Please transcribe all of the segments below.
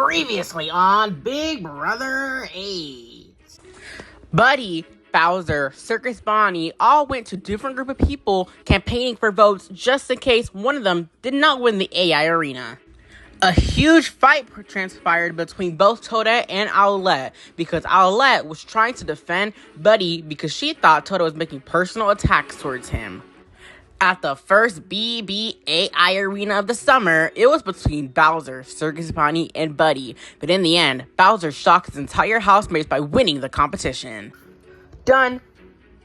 Previously on Big Brother 8. Buddy, Bowser, Circus Bonnie all went to different group of people campaigning for votes just in case one of them did not win the AI arena. A huge fight transpired between both Toadette and Owlette because Owlette was trying to defend Buddy because she thought Toadette was making personal attacks towards him. At the first BBAI arena of the summer, it was between Bowser, Circus Bonnie, and Buddy. But in the end, Bowser shocked his entire housemates by winning the competition. Done!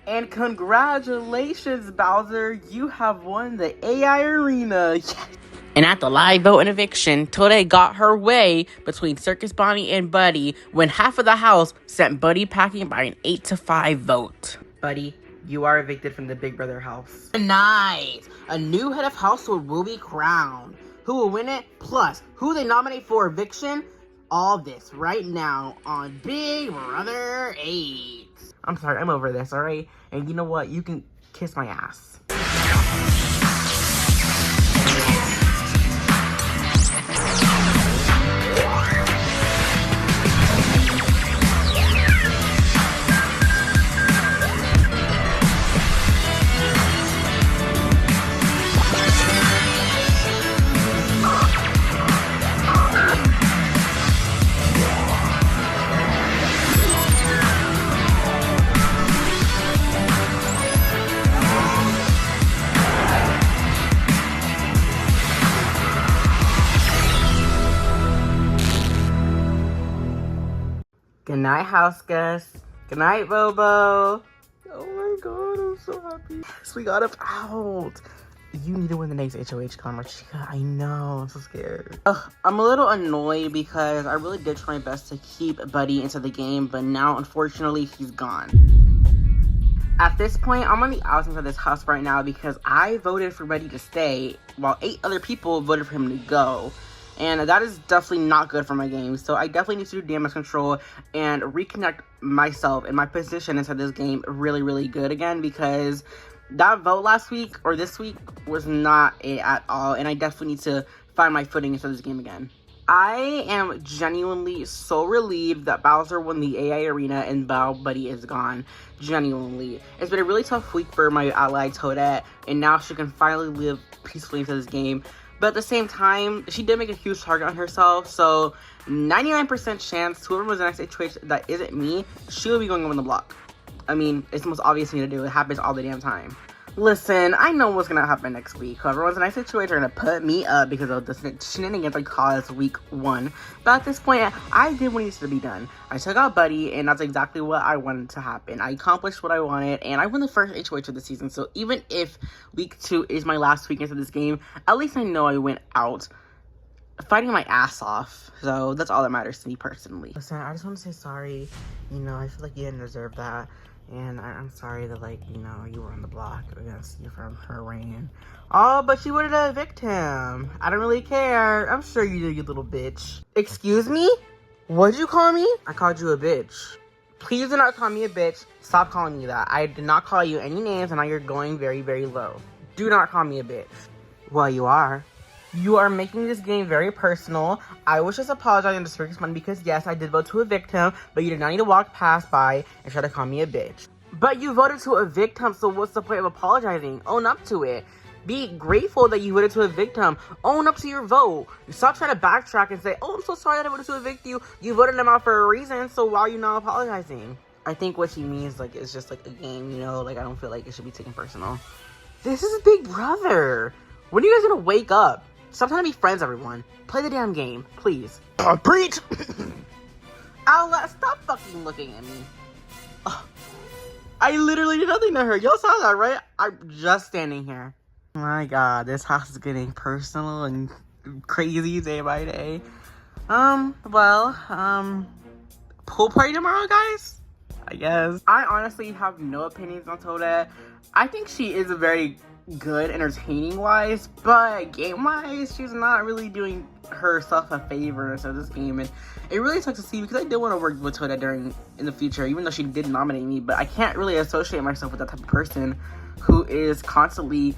And congratulations, Bowser! You have won the AI arena! Yes. And at the live vote and eviction, Toadette got her way between Circus Bonnie and Buddy when half of the house sent Buddy packing by an 8-5 vote. Buddy, you are evicted from the Big Brother house. Nice! A new head of household will be crowned. Who will win it? Plus, who they nominate for eviction? All this right now on Big Brother 8. I'm sorry, I'm over this, alright? And you know what? You can kiss my ass. Good night, house guests. Good night, Bobo. Oh my god, I'm so happy. Yes, we got him out. You need to win the next HOH con, Chica. I know, I'm so scared. I'm a little annoyed because I really did try my best to keep Buddy into the game, but now, unfortunately, he's gone. At this point, I'm on the outside of this house right now because I voted for Buddy to stay, while 8 other people voted for him to go. And that is definitely not good for my game. So I definitely need to do damage control and reconnect myself and my position inside this game really, really good again. Because that vote last week or this week was not it at all. And I definitely need to find my footing inside this game again. I am genuinely so relieved that Bowser won the AI arena and Buddy is gone. Genuinely. It's been a really tough week for my ally Toadette. And now she can finally live peacefully into this game. But at the same time, she did make a huge target on herself, so 99% chance whoever was the next HOH that isn't me, she will be going on the block. I mean, it's the most obvious thing to do. It happens all the damn time. Listen, I know what's gonna happen next week. Whoever was the next HOH are gonna put me up because of the shenanigans I caused week 1. But at this point, I did what needs to be done. I took out Buddy, and that's exactly what I wanted to happen. I accomplished what I wanted, and I won the first HOH of the season. So even if week 2 is my last week into this game, at least I know I went out fighting my ass off. So that's all that matters to me personally. Listen, I just want to say sorry. You know, I feel like you didn't deserve that. And I'm sorry that, like, you know, you were on the block against you from her reign. Oh, but she wanted to evict him. I don't really care. I'm sure you did, you little bitch. Excuse me? What'd you call me? I called you a bitch. Please do not call me a bitch. Stop calling me that. I did not call you any names, and now you're going very, very low. Do not call me a bitch. Well, you are. You are making this game very personal. I was just apologizing to Circus Money because, yes, I did vote to evict him, but you did not need to walk past by and try to call me a bitch. But you voted to evict him, so what's the point of apologizing? Own up to it. Be grateful that you voted to evict him. Own up to your vote. Stop trying to backtrack and say, oh, I'm so sorry that I voted to evict you. You voted him out for a reason, so why are you not apologizing? I think what she means, like, it's just, like, a game, you know? Like, I don't feel like it should be taken personal. This is Big Brother. When are you guys gonna wake up? Stop trying to be friends, everyone. Play the damn game, please. Preach! Owlette, stop fucking looking at me. I literally did nothing to her. Y'all saw that, right? I'm just standing here. My god, this house is getting personal and crazy day by day. Pool party tomorrow, guys? I guess. I honestly have no opinions on Toadette. I think she is a very good entertaining wise, but game wise she's not really doing herself a favor in this game, and it really sucks to see because I did want to work with Toadette in the future, even though she did nominate me, but I can't really associate myself with that type of person who is constantly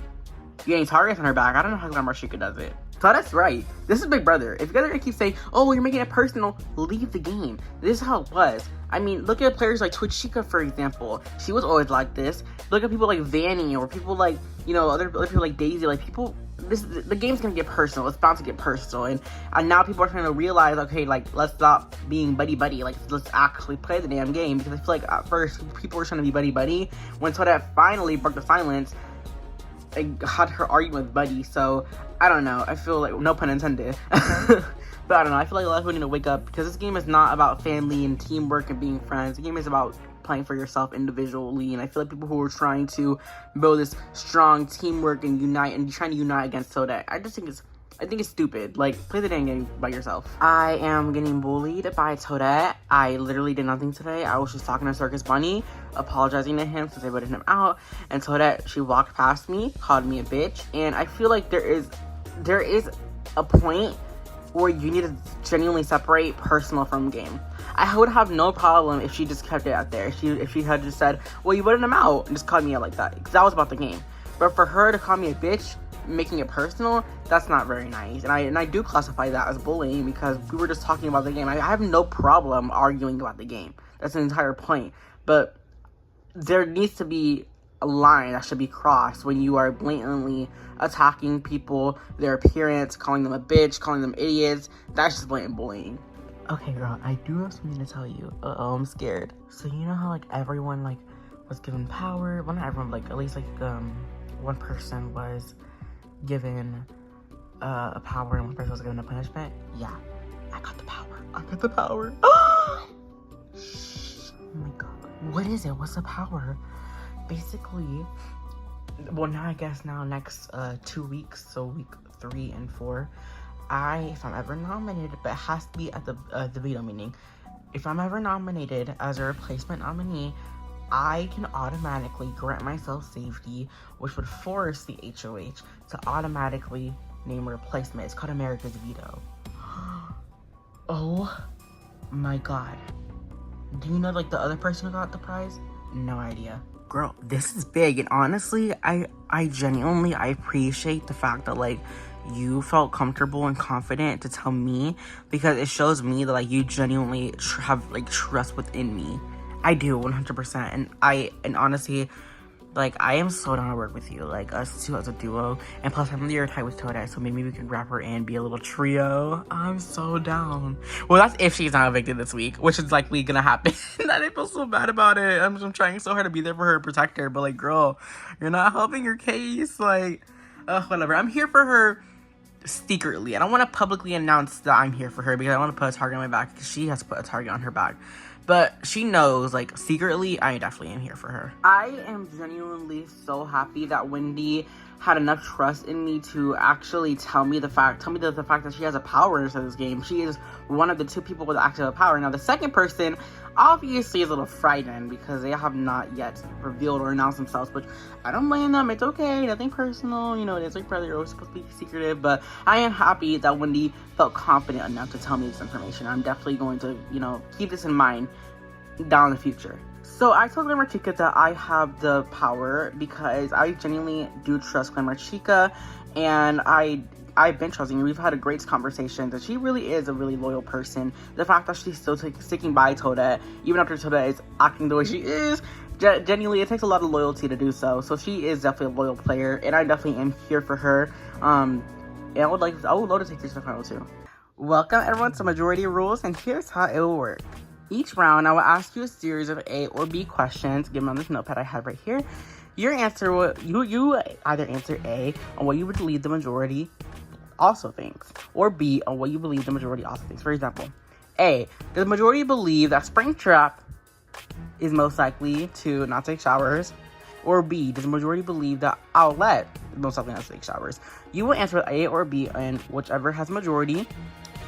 getting targets on her back. I don't know how Marshika does it. So that's right. This is Big Brother. If you're gonna keep saying, oh, you're making it personal, leave the game. This is how it was. I mean, look at players like Twitchika, for example. She was always like this. Look at people like Vanny, or people like, you know, other people like Daisy. Like, people, the game's gonna get personal. It's bound to get personal. And now people are trying to realize, okay, like, let's stop being buddy-buddy. Like, let's actually play the damn game. Because I feel like at first, people were trying to be buddy-buddy. When Toadette finally broke the silence, I had her argument with Buddy, so I don't know. I feel like, no pun intended. But I don't know. I feel like a lot of people need to wake up, because this game is not about family and teamwork and being friends. The game is about playing for yourself individually, and I feel like people who are trying to build this strong teamwork and trying to unite against Toadette, I think it's stupid. Like, play the damn game by yourself. I am getting bullied by Toadette. I literally did nothing today. I was just talking to Circus Bunny, apologizing to him since I voted him out. And Toadette, she walked past me, called me a bitch. And I feel like there is a point where you need to genuinely separate personal from game. I would have no problem if she just kept it out there. If she had just said, well, you voted him out, and just called me out like that. Because that was about the game. But for her to call me a bitch, making it personal, that's not very nice. And I do classify that as bullying, because we were just talking about the game. I have no problem arguing about the game. That's the entire point. But there needs to be a line that should be crossed when you are blatantly attacking people, their appearance, calling them a bitch, calling them idiots. That's just blatant bullying. Okay, girl, I do have something to tell you. I'm scared. So you know how, like, everyone, like, was given power? Well, not everyone, like, at least, like, one person was given a power and one person was given a punishment? Yeah, I got the power. I got the power. Shh. Oh my god. What is it? What's the power? Basically, well, now I guess next 2 weeks, so week 3 and 4, if I'm ever nominated, but it has to be at the veto meeting. If I'm ever nominated as a replacement nominee, I can automatically grant myself safety, which would force the HOH to automatically name a replacement. It's called America's Veto. Oh my god. Do you know, like, the other person who got the prize? No idea. Girl, this is big, and honestly, I genuinely, I appreciate the fact that, like, you felt comfortable and confident to tell me, because it shows me that, like, you genuinely have, like, trust within me. I do, 100%, and honestly, like, I am so down to work with you, like, us two as a duo, and plus, I'm the tight with Toadette, so maybe we can wrap her in, be a little trio. I'm so down. Well, that's if she's not evicted this week, which is likely gonna happen. And I feel so bad about it. I'm trying so hard to be there for her, protect her, but, like, girl, you're not helping your case, like, whatever. I'm here for her secretly. I don't want to publicly announce that I'm here for her, because I want to put a target on my back, because she has to put a target on her back. But she knows, like, secretly, I definitely am here for her. I am genuinely so happy that Wendy had enough trust in me to actually tell me the fact that she has a power inside this game. She is one of the 2 people with active power. Now, the second person obviously is a little frightened because they have not yet revealed or announced themselves, which I don't blame them. It's okay, nothing personal. You know, it is like brother, you're always supposed to be secretive, but I am happy that Wendy felt confident enough to tell me this information. I'm definitely going to, you know, keep this in mind down in the future. So I told Glamour Chica that I have the power because I genuinely do trust Glamour Chica, and I've been trusting her. We've had a great conversation that she really is a really loyal person. The fact that she's still sticking by Toadette, even after Toadette is acting the way she is, genuinely, it takes a lot of loyalty to do so. So she is definitely a loyal player, and I definitely am here for her. And I would love to take this to the final 2. Welcome everyone to Majority Rules, and here's how it will work. Each round, I will ask you a series of A or B questions given on this notepad I have right here. Your answer will, you either answer A on what you would believe the majority also thinks, or B on what you believe the majority also thinks. For example, A, does the majority believe that Springtrap is most likely to not take showers? Or B, does the majority believe that Owlette is most likely not to take showers? You will answer A or B, and whichever has majority,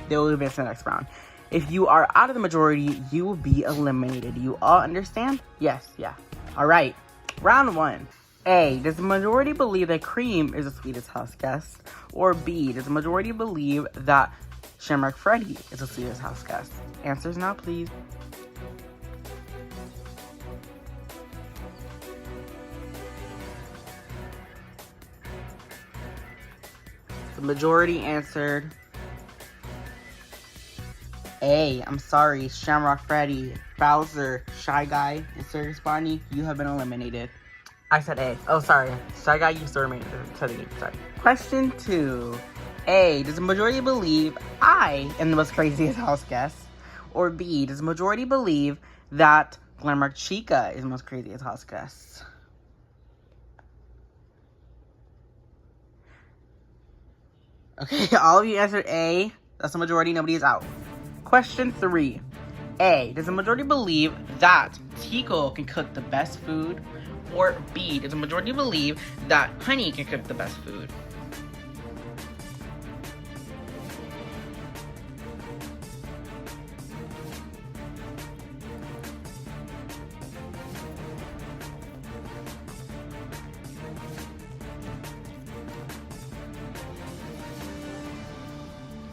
they will advance to the next round. If you are out of the majority, you will be eliminated. You all understand? Yes, yeah. All right, round 1. A, does the majority believe that Cream is the sweetest house guest? Or B, does the majority believe that Shamrock Freddy is the sweetest house guest? Answers now, please. The majority answered A. I'm sorry, Shamrock Freddy, Bowser, Shy Guy, and Circus Bonnie, you have been eliminated. I said A. Oh, sorry. Shy Guy, you still remain to the game. Sorry. Question 2. A. Does the majority believe I am the most craziest house guest? Or B. Does the majority believe that Glamour Chica is the most craziest house guest? Okay, all of you answered A. That's the majority. Nobody is out. Question 3. A. Does the majority believe that Tico can cook the best food? Or B. Does the majority believe that Honey can cook the best food?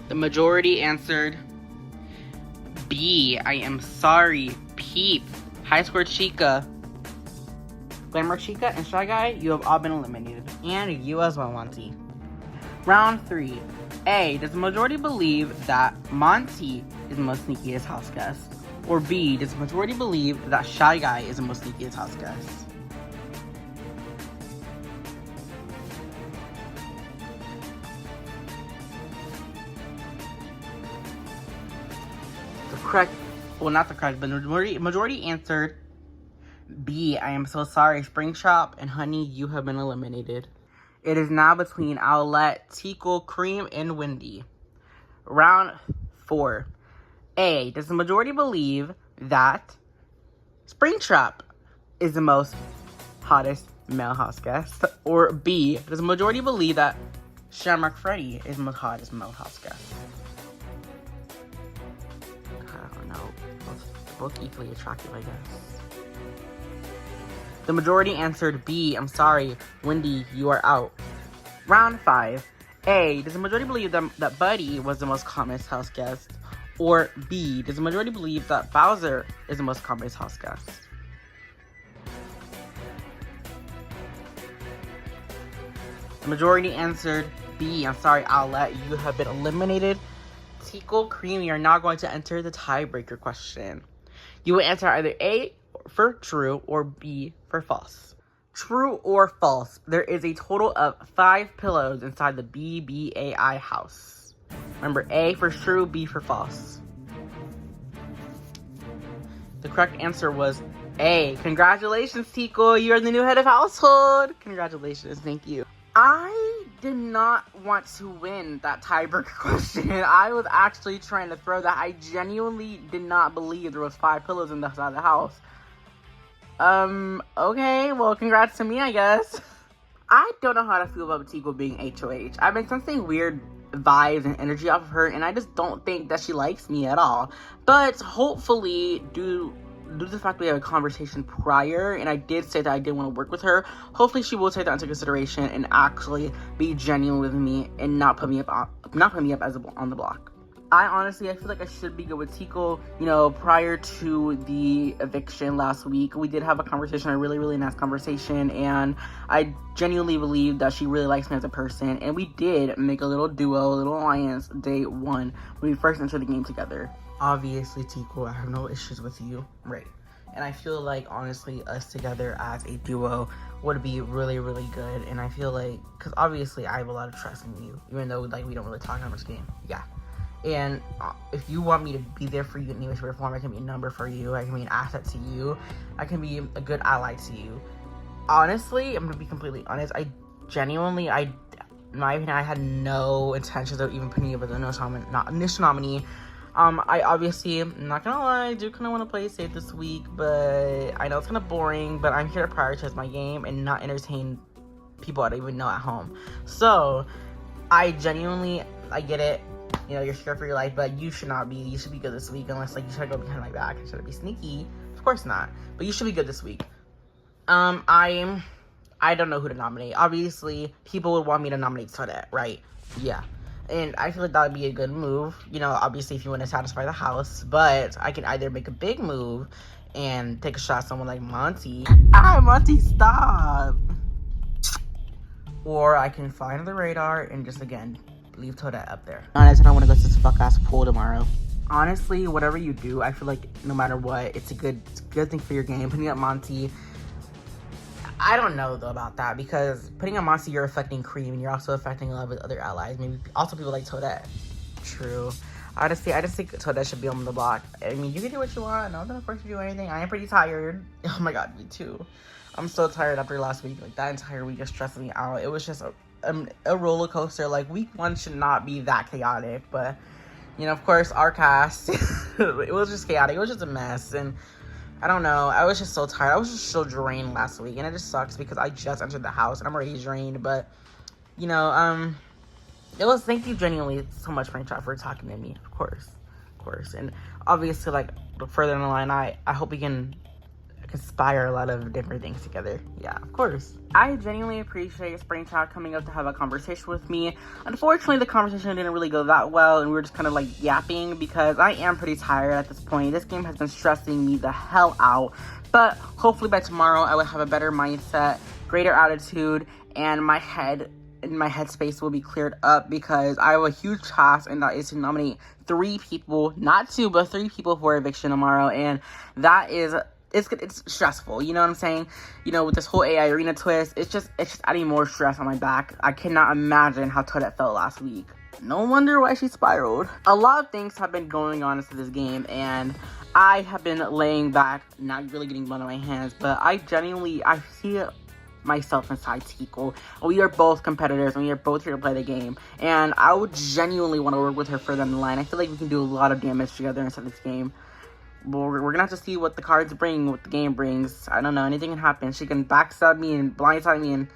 The majority answered B. I am sorry, Peep, High Score Chica, Glamour Chica, and Shy Guy, you have all been eliminated. And you as well, Monty. Round 3. A. Does the majority believe that Monty is the most sneakiest house guest? Or B. Does the majority believe that Shy Guy is the most sneakiest house guest? Correct, well, not the correct, but the majority answered B. I am so sorry, Springtrap and Honey, you have been eliminated. It is now between Owlette, Tickle, Cream, and Wendy. Round 4. A. Does the majority believe that Springtrap is the most hottest male house guest? Or B. Does the majority believe that Shamrock Freddy is the most hottest male house guest? I don't know. Both equally attractive, I guess. The majority answered B. I'm sorry, Wendy, you are out. Round 5. A. Does the majority believe that Buddy was the most commonest house guest? Or B. Does the majority believe that Bowser is the most commonest house guest? The majority answered B. I'm sorry, Owlette, you have been eliminated. Tickle, Cream, you are now going to enter the tiebreaker question. You will answer either A for true or B for false. True or false, there is a total of 5 pillows inside the BBAI house. Remember, A for true, B for false. The correct answer was A. Congratulations, Tico. You are the new head of household. Congratulations. Thank you. I did not want to win that tiebreaker question. I was actually trying to throw that. I genuinely did not believe there was 5 pillows inside the house. Okay, well, congrats to me, I guess. I don't know how to feel about Tico being HOH. I've been sensing weird vibes and energy off of her, and I just don't think that she likes me at all. But hopefully, due to the fact we had a conversation prior, and I did say that I did want to work with her, hopefully she will take that into consideration and actually be genuine with me and not put me up as on the block. I feel like I should be good with Tico. You know, prior to the eviction last week, we did have a conversation, a really, really nice conversation, and I genuinely believe that she really likes me as a person, and we did make a little duo, a little alliance day 1 when we first entered the game together. Obviously, Tico, I have no issues with you, right? And I feel like, honestly, us together as a duo would be really, really good, and I feel like, because obviously I have a lot of trust in you, even though, like, we don't really talk on this game, yeah. And if you want me to be there for you in any way, shape, or form, I can be a number for you. I can be an asset to you. I can be a good ally to you. Honestly, I'm going to be completely honest. I genuinely, in my opinion, I had no intentions of even putting you as an initial nominee. I obviously, I'm not going to lie, I do kind of want to play it safe this week. But I know it's kind of boring. But I'm here to prioritize my game and not entertain people I don't even know at home. So, I get it. You know, you're scared for your life, but you should not be. You should be good this week, unless, like, you try to go behind my back and try to be sneaky. Of course not. But you should be good this week. I don't know who to nominate. Obviously, people would want me to nominate Toadette, right? Yeah. And I feel like that would be a good move. You know, obviously, if you want to satisfy the house. But I can either make a big move and take a shot at someone like Monty. Monty, stop! Or I can fly under the radar and just, again, leave Toadette up there. Honestly, I don't want to go to this fuck ass pool tomorrow. Honestly, whatever you do, I feel like no matter what, it's a good thing for your game. Putting up Monty, I don't know though about that, because putting up Monty, you're affecting Cream and you're also affecting a lot of other allies. Maybe also people like Toadette. True. I just think Toadette should be on the block. I mean, you can do what you want. No one's gonna force you to do anything. I am pretty tired. Oh my god, me too. I'm so tired after last week. Like, that entire week just stressed me out. It was just a roller coaster. Like, week 1 should not be that chaotic, but you know, of course, our cast, it was just chaotic. It was just a mess, and I don't know. I was just so tired. I was just so drained last week, and it just sucks because I just entered the house and I'm already drained. But you know, thank you genuinely so much, Springtrap, for talking to me. Of course, and obviously, like, further in the line, I hope we can conspire a lot of different things together. Yeah, of course. I genuinely appreciate Springtrap coming up to have a conversation with me. Unfortunately, the conversation didn't really go that well, and we were just kind of like yapping because I am pretty tired at this point. This game has been stressing me the hell out, but hopefully by tomorrow I will have a better mindset, greater attitude, and my headspace will be cleared up, because I have a huge task, and that is to nominate 3 people, not 2, but 3 people for eviction tomorrow, and that is, it's stressful, you know what I'm saying? You know, with this whole AI arena twist, it's just adding more stress on my back. I cannot imagine how Toadette felt last week. No wonder why she spiraled. A lot of things have been going on into this game, and I have been laying back, not really getting blood on my hands, but I see myself inside Tico. We are both competitors, and we are both here to play the game, and I would genuinely want to work with her further down the line. I feel like we can do a lot of damage together inside this game. Well, we're gonna have to see what the cards bring, what the game brings. I don't know, anything can happen. She can backstab me and blindside me and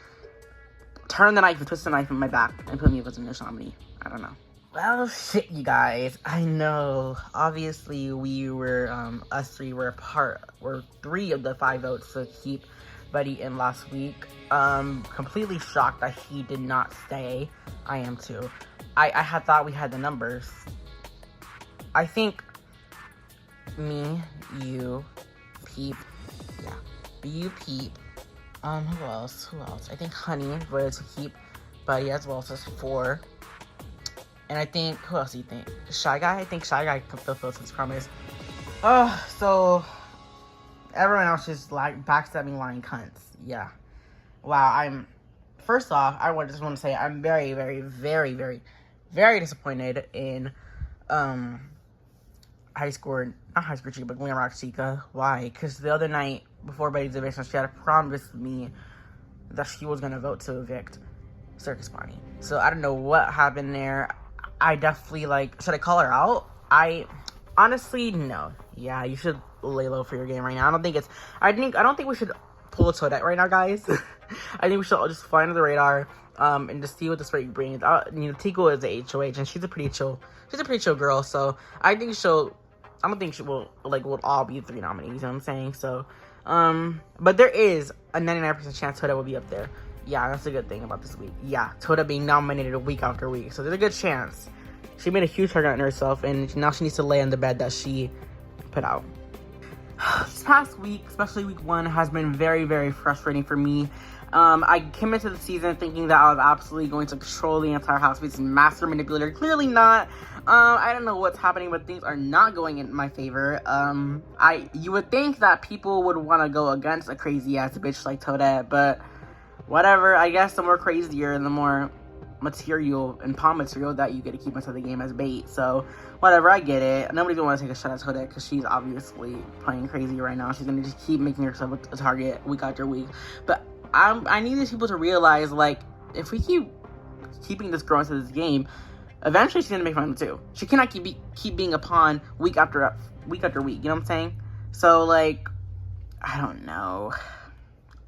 turn the knife and twist the knife in my back and put me as a initial nominee. I don't know. Well, shit, you guys. I know. Obviously, us 3 were 3 of the 5 votes to keep Buddy in last week. Completely shocked that he did not stay. I am too. I had thought we had the numbers. I think me, you, Peep, yeah, you, Peep, who else, I think Honey voted to keep Buddy as well, so it's 4, and I think, who else do you think, Shy Guy? I think Shy Guy fulfilled his promise. So, everyone else is like backstabbing, lying cunts, yeah, wow. First off, I just want to say I'm very, very, very, very, very disappointed in, not high score Chica, but Glamrock Chica. Why? Because the other night, before Buddy's eviction, she had promised me that she was going to vote to evict Circus Bonnie. So, I don't know what happened there. I definitely, should I call her out? Honestly, no. Yeah, you should lay low for your game right now. I don't think we should pull a Toadette right now, guys. I think we should all just fly under the radar, and just see what this break brings. Tico is the HOH, and she's a pretty chill girl, so I don't think she will, we'll all be 3 nominees, you know what I'm saying? So, but there is a 99% chance Toadette will be up there. Yeah, that's a good thing about this week. Yeah, Toadette being nominated week after week, so there's a good chance. She made a huge target on herself, and now she needs to lay on the bed that she put out. This past week, especially week 1, has been very, very frustrating for me. I came into the season thinking that I was absolutely going to control the entire house with this master manipulator. Clearly not. I don't know what's happening, but things are not going in my favor. You would think that people would want to go against a crazy ass bitch like Toadette, but whatever. I guess the more crazier, the more material and palm material that you get to keep inside the game as bait. So whatever, I get it. Nobody's gonna want to take a shot at Toadette because she's obviously playing crazy right now. She's gonna just keep making herself a target week after week. But I need these people to realize, if we keeping this girl into this game, eventually she's gonna make fun too. She cannot keep being a pawn week after week. You know what I'm saying? So I don't know.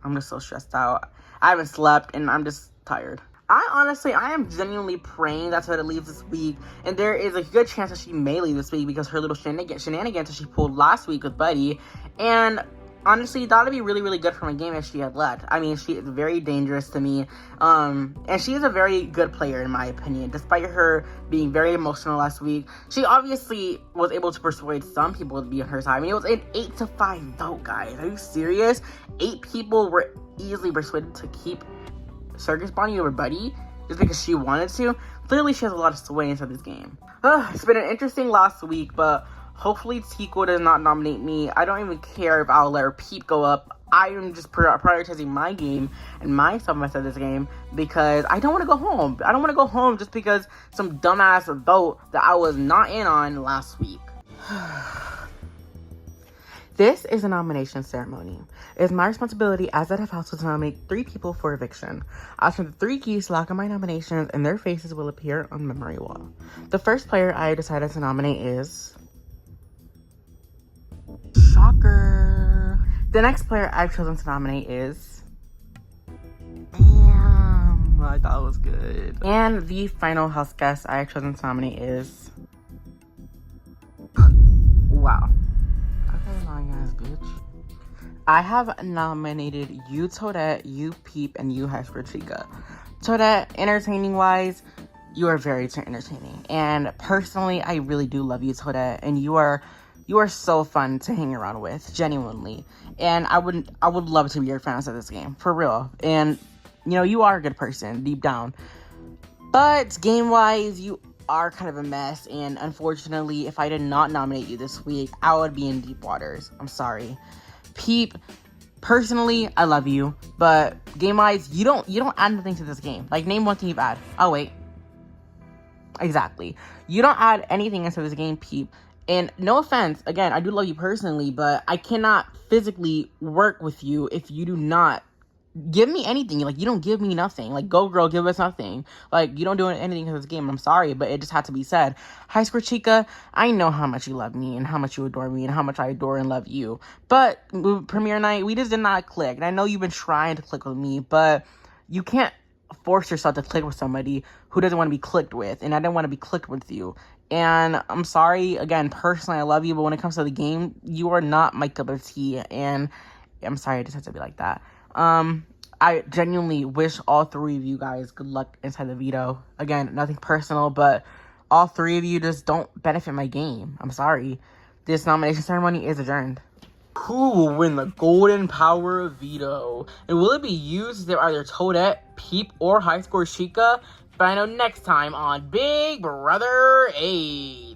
I'm just so stressed out. I haven't slept and I'm just tired. I am genuinely praying that Toadette leaves this week, and there is a good chance that she may leave this week because her little shenanigans that she pulled last week with Buddy, and honestly, that would be really, really good for my game if she had left. I mean, she is very dangerous to me, and she is a very good player in my opinion, despite her being very emotional last week. She obviously was able to persuade some people to be on her side. I mean, it was an 8-5 vote, guys. Are you serious? 8 people were easily persuaded to keep Circus Bonnie over Buddy. just because she wanted to. Clearly, she has a lot of sway into this game. It's been an interesting last week, but hopefully Tico does not nominate me. I don't even care if I'll let her Peep go up. I am just prioritizing my game and myself inside this game because I don't want to go home. I don't want to go home just because some dumbass vote that I was not in on last week. This is a nomination ceremony. It is my responsibility as head of household to nominate 3 people for eviction. I'll turn the 3 keys to lock on my nominations and their faces will appear on the memory wall. The first player I decided to nominate is... Shocker! The next player I've chosen to nominate is... Damn! I thought it was good. And the final house guest I've chosen to nominate is... Wow. Okay, lying ass bitch. I have nominated you, Toadette, you, Peep, and you, High School Chica. Toadette, entertaining-wise, you are very entertaining. And personally, I really do love you, Toadette. And you are so fun to hang around with, genuinely. And I would love to be your fans of this game, for real. And, you know, you are a good person, deep down. But game-wise, you are kind of a mess, and unfortunately, if I did not nominate you this week, I would be in deep waters. I'm sorry. Peep, personally, I love you, but game-wise, you don't add anything to this game. Like, name one thing you've added. Oh, wait. Exactly. You don't add anything into this game, Peep. And no offense, again, I do love you personally, but I cannot physically work with you if you do not give me anything. Like, you don't give me nothing. Like, go girl, give us nothing. Like, you don't do anything in this game. I'm sorry, but it just had to be said. High School Chica, I know how much you love me and how much you adore me and how much I adore and love you. But premiere night, we just did not click. And I know you've been trying to click with me, but you can't force yourself to click with somebody who doesn't want to be clicked with. And I didn't want to be clicked with you. And I'm sorry, again, personally, I love you, but when it comes to the game, you are not my cup of tea. And I'm sorry, it just has to be like that. I genuinely wish all 3 of you guys good luck inside the veto. Again, nothing personal, but all 3 of you just don't benefit my game. I'm sorry. This nomination ceremony is adjourned. Who will win the golden power of veto? And will it be used to either Toadette, Peep, or High Score Chica? Find out next time on Big Brother 8.